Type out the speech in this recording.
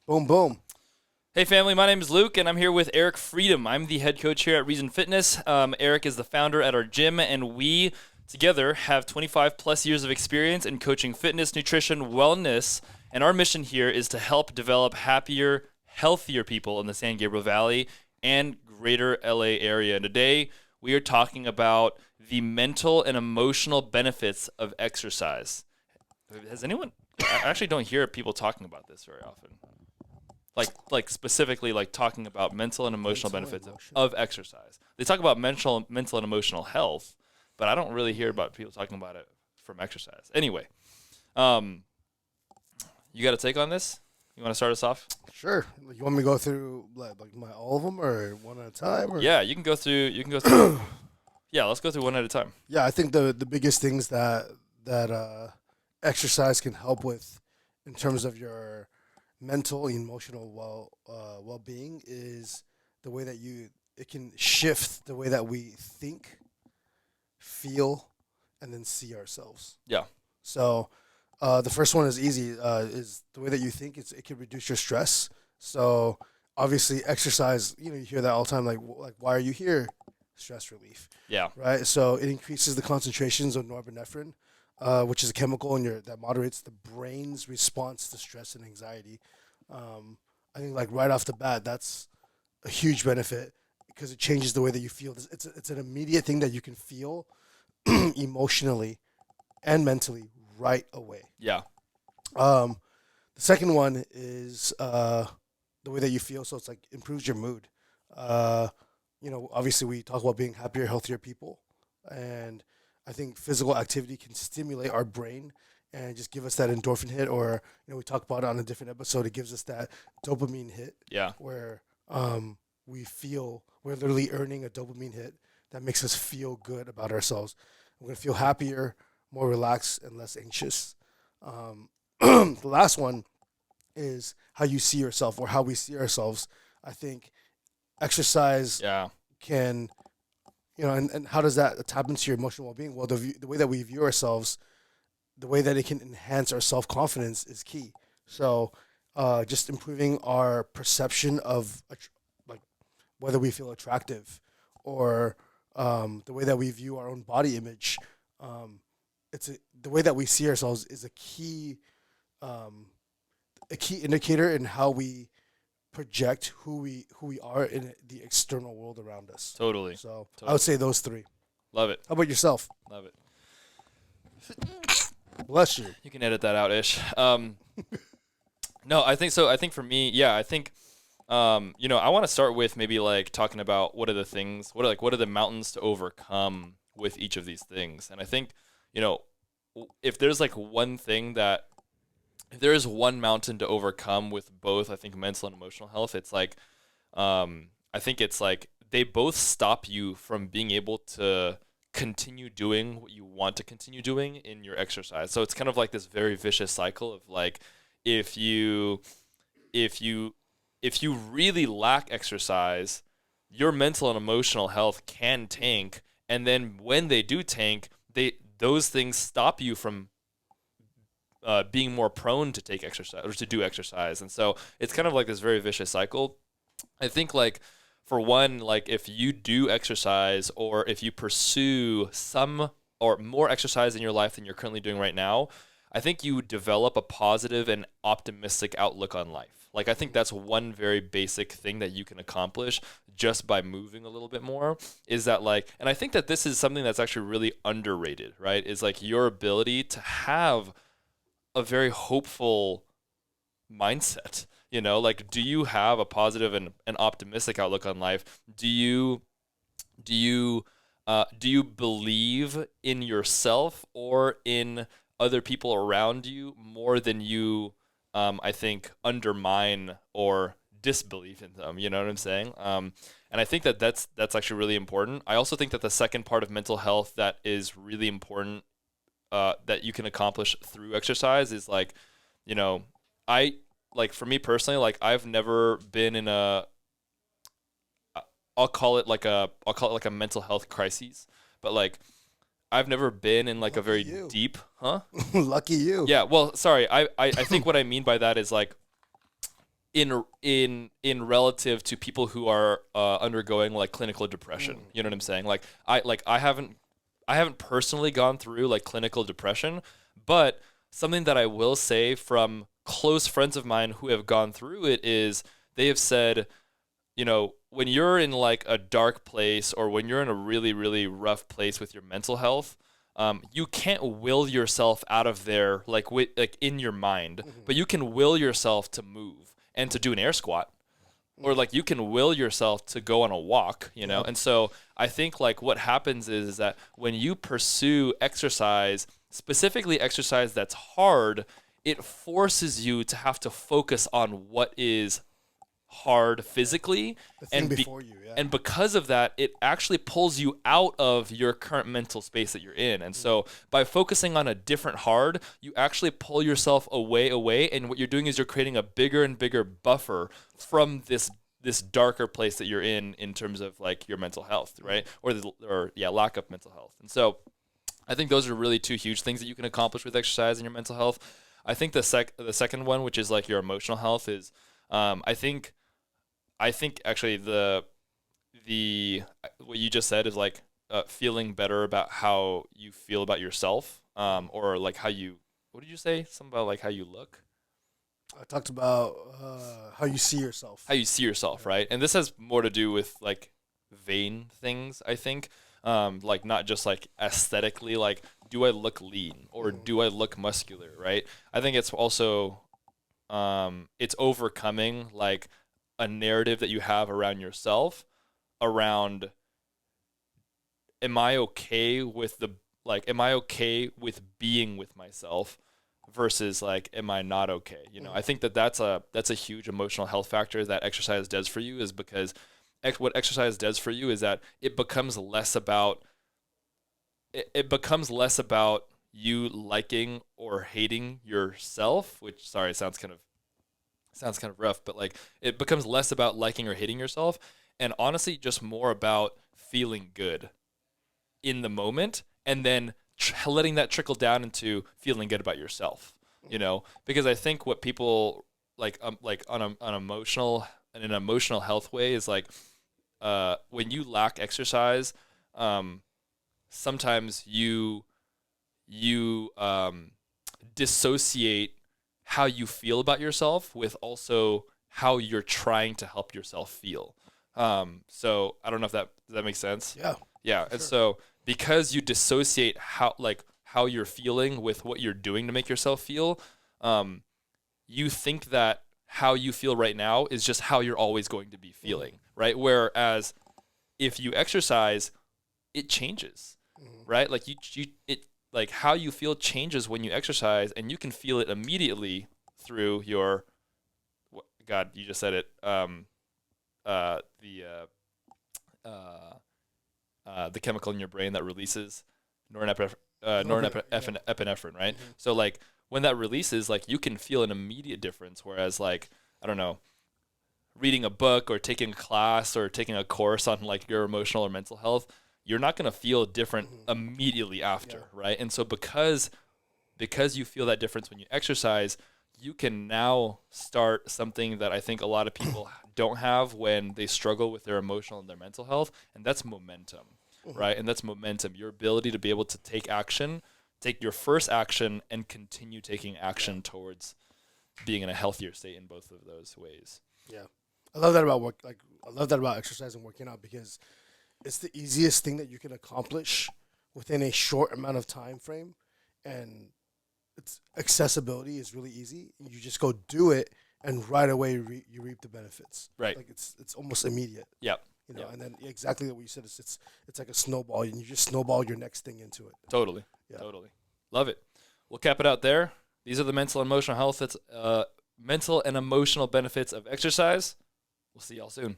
Boom, boom. Hey family, my name is Luke and I'm here with Eric Freedom. I'm the head coach here at Reason Fitness. Eric is the founder at our gym and we together have 25 plus years of experience in coaching fitness, nutrition, wellness, and our mission here is to help develop happier, healthier people in the San Gabriel Valley and greater LA area. And today we are talking about the mental and emotional benefits of exercise. Has anyone, I actually don't hear people talking about this very often. Like specifically like talking about mental and emotional benefits of exercise. They talk about mental and emotional health, but I don't really hear about people talking about it from exercise. Anyway, you got a take on this? You want to start us off? Sure. You want me to go through like all of them or one at a time? Or? Yeah, you can go through. Yeah, let's go through one at a time. Yeah, I think the biggest things that exercise can help with in terms of your mental and emotional well-being is the way that it can shift the way that we think, feel, and then see ourselves. Yeah. So the first one is easy. Is the way that you think. It can reduce your stress. So obviously, exercise. You hear that all the time. Like why are you here? Stress relief. Yeah. Right. So it increases the concentrations of norepinephrine, which is a chemical that moderates the brain's response to stress and anxiety. I think like right off the bat, that's a huge benefit because it changes the way that you feel. It's an immediate thing that you can feel emotionally and mentally right away. Yeah. The second one is the way that you feel. So it's like improves your mood. Obviously we talk about being happier, healthier people, and I think physical activity can stimulate our brain and just give us that endorphin hit, or we talk about it on a different episode. It gives us that dopamine hit. Yeah. Where we feel we're literally earning a dopamine hit that makes us feel good about ourselves. We're gonna feel happier, more relaxed, and less anxious. The last one is how you see yourself or how we see ourselves. I think exercise can, and how does that tap into your emotional well-being? Well, the way that we view ourselves, the way that it can enhance our self-confidence is key. So just improving our perception of like whether we feel attractive or the way that we view our own body image. The way that we see ourselves is a key indicator in how we project who we are in the external world around us. Totally. So I would say those three. Love it. How about yourself? Love it. Bless you. You can edit that out, Ish. No, I think so. I think for me, I think, I want to start with maybe like talking about what are the mountains to overcome with each of these things. And I think, if there's like if there is one mountain to overcome with both, I think mental and emotional health, it's like, I think it's like they both stop you from being able to continue doing what you want to continue doing in your exercise. So it's kind of like this very vicious cycle of like, if you really lack exercise, your mental and emotional health can tank. And then when they do tank, those things stop you from being more prone to take exercise or to do exercise. And so it's kind of like this very vicious cycle. I think like, for one, like if you do exercise or if you pursue some or more exercise in your life than you're currently doing right now, I think you develop a positive and optimistic outlook on life. Like I think that's one very basic thing that you can accomplish just by moving a little bit more is that like, and I think that this is something that's actually really underrated, right? Is like your ability to have a very hopeful mindset. Like, do you have a positive and optimistic outlook on life? Do you believe in yourself or in other people around you more than you, I think, undermine or disbelief in them? You know what I'm saying? And I think that that's actually really important. I also think that the second part of mental health that is really important that you can accomplish through exercise is like, for me personally, like I've never been in I'll call it like a mental health crisis, but like I've never been in like a very deep, Lucky you. Yeah. Well, sorry. I think what I mean by that is like in relative to people who are undergoing like clinical depression. You know what I'm saying? Like I haven't personally gone through like clinical depression, but something that I will say from close friends of mine who have gone through it is they have said, you know, when you're in like a dark place or when you're in a really, really rough place with your mental health, you can't will yourself out of there like in your mind, but you can will yourself to move and to do an air squat. Or like you can will yourself to go on a walk, you know? And so I think like what happens is that when you pursue exercise, specifically exercise that's hard, it forces you to have to focus on what is hard physically, The thing and before you, yeah. and because of that, it actually pulls you out of your current mental space that you're in. And so by focusing on a different hard, you actually pull yourself away, and what you're doing is you're creating a bigger and bigger buffer from this darker place that you're in terms of like your mental health, right? Or lack of mental health. And so I think those are really two huge things that you can accomplish with exercise and your mental health. I think the second one, which is like your emotional health, is I think actually the what you just said is like feeling better about how you feel about yourself, or like how you, what did you say? Something about like how you look, I talked about how you see yourself. how you see yourself, right? And this has more to do with like vain things, I think. Like not just like aesthetically, like do I look lean or do I look muscular, right? I think it's also it's overcoming like a narrative that you have around yourself around, am I okay with am I okay with being with myself versus like am I not okay? You know, I think that that's a huge emotional health factor that exercise does for you, is because what exercise does for you is that it becomes less about you liking or hating yourself, which, sorry, sounds kind of rough, but like it becomes less about liking or hating yourself, and honestly just more about feeling good in the moment, and then letting that trickle down into feeling good about yourself, you know? Because I think what people like on an emotional, in an emotional health way, is like when you lack exercise, sometimes you dissociate how you feel about yourself with also how you're trying to help yourself feel. So I don't know if does that make sense? Yeah. Yeah. And so because you dissociate how you're feeling with what you're doing to make yourself feel, you think that how you feel right now is just how you're always going to be feeling, right? Whereas if you exercise, it changes, right? Like like how you feel changes when you exercise, and you can feel it immediately through your, God, you just said it, the chemical in your brain that releases norepinephrine, right? So like when that releases, like you can feel an immediate difference, whereas like, I don't know, reading a book or taking a class or taking a course on like your emotional or mental health, you're not going to feel different immediately after, right? And so because you feel that difference when you exercise, you can now start something that I think a lot of people don't have when they struggle with their emotional and their mental health, and that's momentum, right? And that's momentum, your ability to be able to take your first action and continue taking action towards being in a healthier state in both of those ways. Yeah, I love that about work. Like I love that about exercise and working out, because it's the easiest thing that you can accomplish within a short amount of time frame, and its accessibility is really easy. You just go do it, and right away you reap the benefits. Right. Like it's almost immediate. Yep. You know, and then exactly what you said is it's like a snowball, and you just snowball your next thing into it. Totally. Yeah. Totally. Love it. We'll cap it out there. These are the mental and emotional health. Mental and emotional benefits of exercise. We'll see y'all soon.